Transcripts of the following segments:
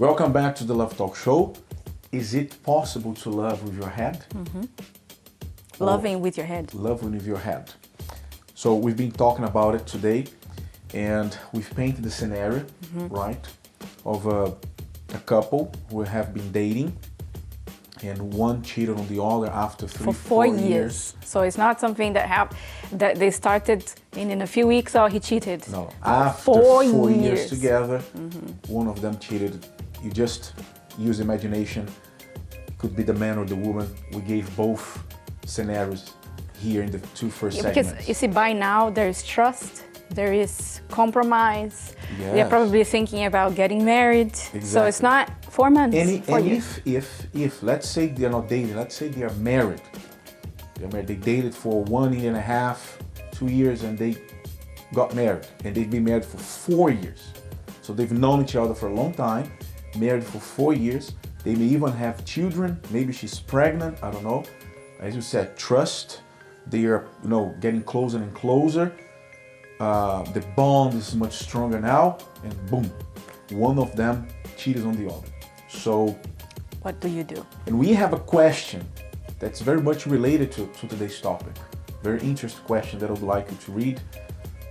Welcome back to the Love Talk Show. Is it possible to love with your head? Loving with your head. Loving with your head. So we've been talking about it today, and we've painted the scenario, right, of a couple who have been dating, and one cheated on the other after For 4 years. So it's not something that happened, that they started and in a few weeks, oh, he cheated. No, after 4 years together, one of them cheated. You just use imagination. Could be the man or the woman. We gave both scenarios here in the two first segments. Because you see, by now there is trust, there is compromise. Yes. They're probably thinking about getting married. Exactly. So it's not 4 months. And if let's say they're not dating, let's say they are married. They're married. They dated for 1 year and a half, 2 years, and they got married. And they've been married for 4 years. So they've known each other for a long time, married for 4 years. They may even have children. Maybe she's pregnant. I don't know. As you said, trust. They are, getting closer and closer. The bond is much stronger now, and boom, one of them cheated on the other. So, what do you do? And we have a question that's very much related to today's topic. Very interesting question that I would like you to read,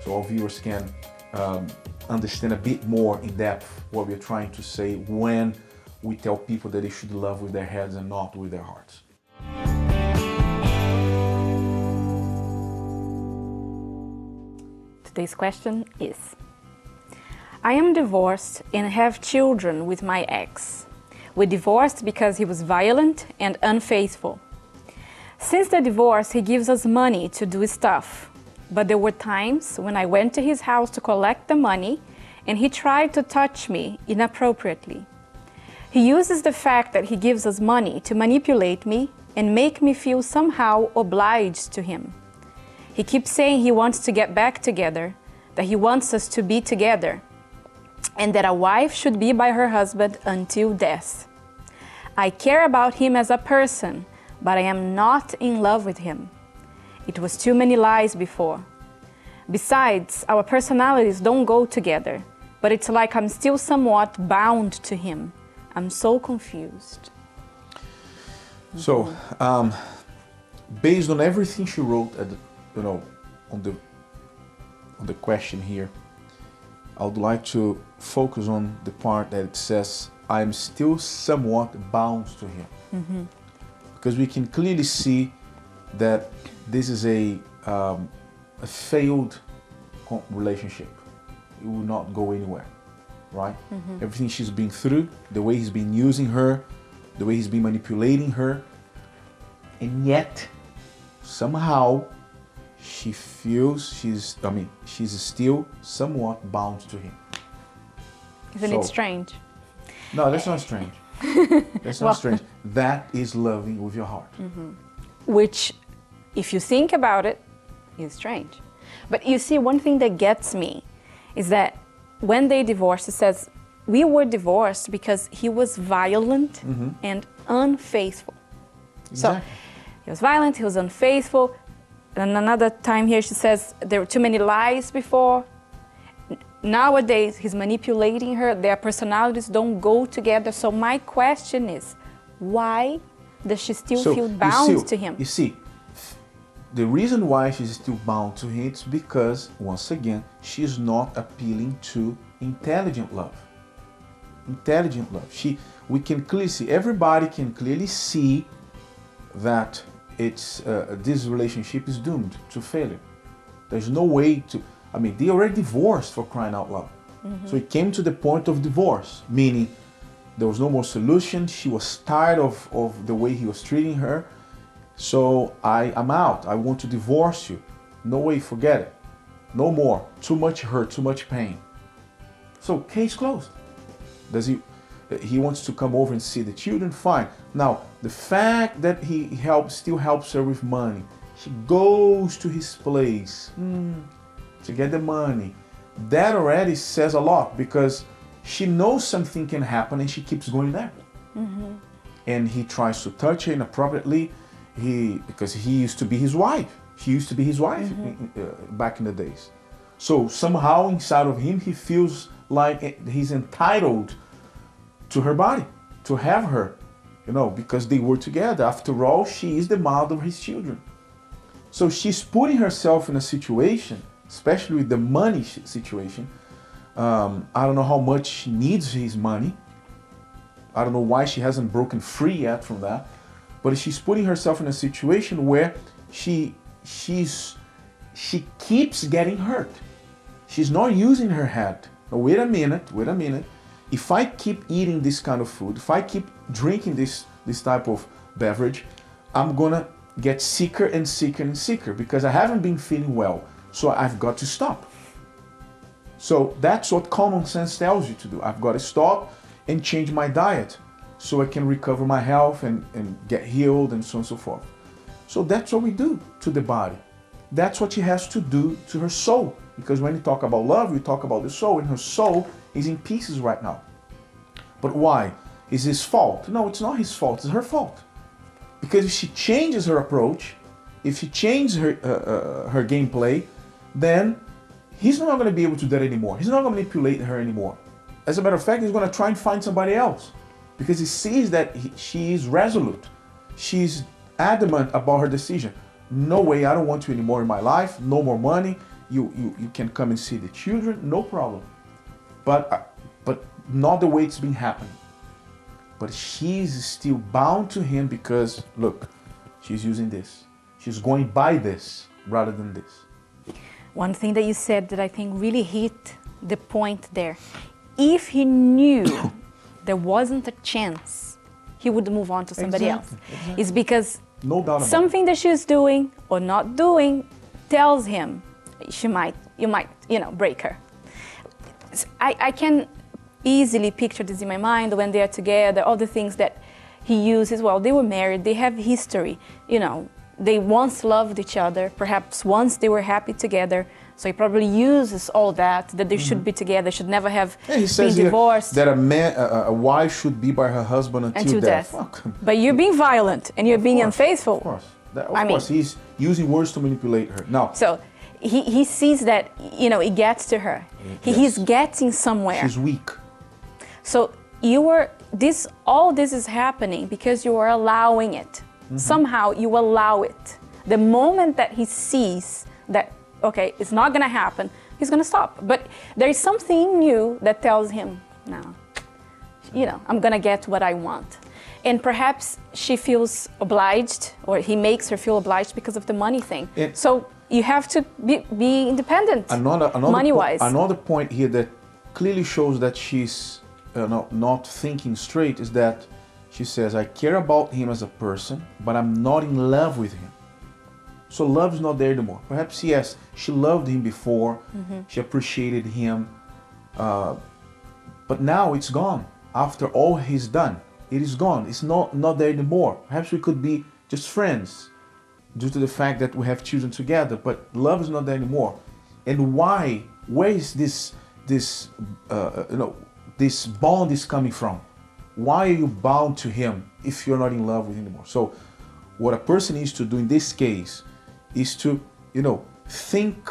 so our viewers can understand a bit more in depth what we're trying to say when we tell people that they should love with their heads and not with their hearts. Today's question is, I am divorced and have children with my ex. We divorced because he was violent and unfaithful. Since the divorce, he gives us money to do stuff, but there were times when I went to his house to collect the money and he tried to touch me inappropriately. He uses the fact that he gives us money to manipulate me and make me feel somehow obliged to him. He keeps saying he wants to get back together, that he wants us to be together, and that a wife should be by her husband until death. I care about him as a person, but I am not in love with him. It was too many lies before. Besides, our personalities don't go together, but it's like I'm still somewhat bound to him. I'm so confused. So, based on everything she wrote at the on the question here, I would like to focus on the part that it says, I'm still somewhat bound to him. Because we can clearly see that this is a failed relationship. It will not go anywhere, right? Everything she's been through, the way he's been using her, the way he's been manipulating her, and yet somehow she feels she's still somewhat bound to him. Isn't it strange? No, that's not strange. That's not strange. That is loving with your heart. Which, if you think about it, is strange. But you see, one thing that gets me is that when they divorced, it says, we were divorced because he was violent and unfaithful. Exactly. So, he was violent, he was unfaithful. And another time here she says there were too many lies before. Nowadays he's manipulating her, their personalities don't go together. So my question is, why does she still feel bound to him? You see, the reason why she's still bound to him is because, once again, she's not appealing to intelligent love. Intelligent love. We can clearly see, everybody can clearly see that this relationship is doomed to failure. There's no way to, they already divorced, for crying out loud. So it came to the point of divorce, meaning there was no more solution. She was tired of the way he was treating her. So I'm out. I want to divorce you. No way, forget it. No more. Too much hurt, too much pain. So case closed. He wants to come over and see the children, fine. Now, the fact that he still helps her with money, she goes to his place to get the money, that already says a lot, because she knows something can happen and she keeps going there. And he tries to touch her inappropriately, because he used to be his wife. She used to be his wife back in the days. So somehow inside of him, he feels like he's entitled to her body, to have her, you know, because they were together. After all, she is the mother of his children. So she's putting herself in a situation, especially with the money situation. I don't know how much she needs his money. I don't know why she hasn't broken free yet from that. But she's putting herself in a situation where she keeps getting hurt. She's not using her head. Now, wait a minute. If I keep eating this kind of food, if I keep drinking this type of beverage, I'm gonna get sicker and sicker and sicker because I haven't been feeling well. So I've got to stop. So that's what common sense tells you to do. I've got to stop and change my diet so I can recover my health and get healed and so on and so forth. So that's what we do to the body. That's what she has to do to her soul. Because when you talk about love, you talk about the soul, and her soul is in pieces right now. But why? Is his fault? No, it's not his fault, it's her fault. Because if she changes her approach, if she changes her gameplay, then he's not going to be able to do that anymore. He's not going to manipulate her anymore. As a matter of fact, he's going to try and find somebody else. Because he sees that she is resolute. She's adamant about her decision. No way, I don't want you anymore in my life. No more money. You can come and see the children, no problem. But not the way it's been happening. But she's still bound to him because, look, she's using this. She's going by this rather than this. One thing that you said that I think really hit the point there. If he knew there wasn't a chance, he would move on to somebody else. Exactly. It's because no doubt about something that she's doing or not doing tells him you might, break her. I can easily picture this in my mind when they are together, all the things that he uses. Well, they were married, they have history, they once loved each other, perhaps once they were happy together. So he probably uses all that they should be together, should never have he says been divorced. That a wife should be by her husband until death. But you're being violent and you're being unfaithful. Of course. Of course, he's using words to manipulate her. Now, so he sees that, it gets to her. Yes. He's getting somewhere. She's weak. So all this is happening because you are allowing it. Somehow you allow it. The moment that he sees that, okay, it's not gonna happen, he's gonna stop. But there is something new that tells him, no, I'm gonna get what I want. And perhaps she feels obliged, or he makes her feel obliged because of the money thing. So you have to be independent, money-wise. Another point here that clearly shows that she's not thinking straight is that she says, I care about him as a person, but I'm not in love with him. So love is not there anymore. Perhaps, yes, she loved him before, she appreciated him, but now it's gone. After all he's done, it is gone. It's not there anymore. Perhaps we could be just friends due to the fact that we have children together, but love is not there anymore. And why? Where is this bond is coming from? Why are you bound to him if you're not in love with him anymore? So what a person needs to do in this case is to, think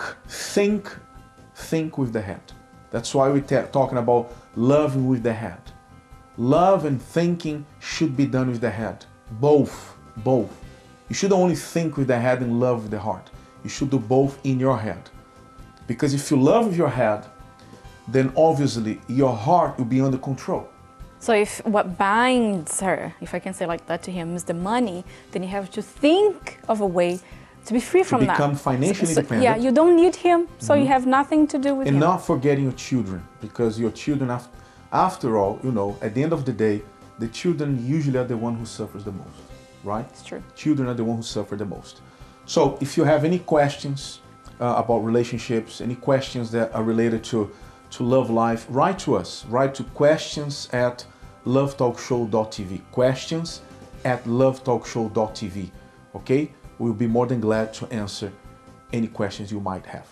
with the head. That's why we're talking about loving with the head. Love and thinking should be done with the head. Both. You should only think with the head and love with the heart. You should do both in your head. Because if you love with your head, then obviously your heart will be under control. So if what binds her, if I can say like that to him, is the money, then you have to think of a way to be free from that. To become financially independent. Yeah, you don't need him, so you have nothing to do with him. And not forgetting your children, because your children, after all, at the end of the day, the children usually are the one who suffers the most, right? It's true. Children are the one who suffer the most. So if you have any questions about relationships, any questions that are related to love life, write to us. Write to questions@lovetalkshow.tv. Questions@lovetalkshow.tv. Okay? We'll be more than glad to answer any questions you might have.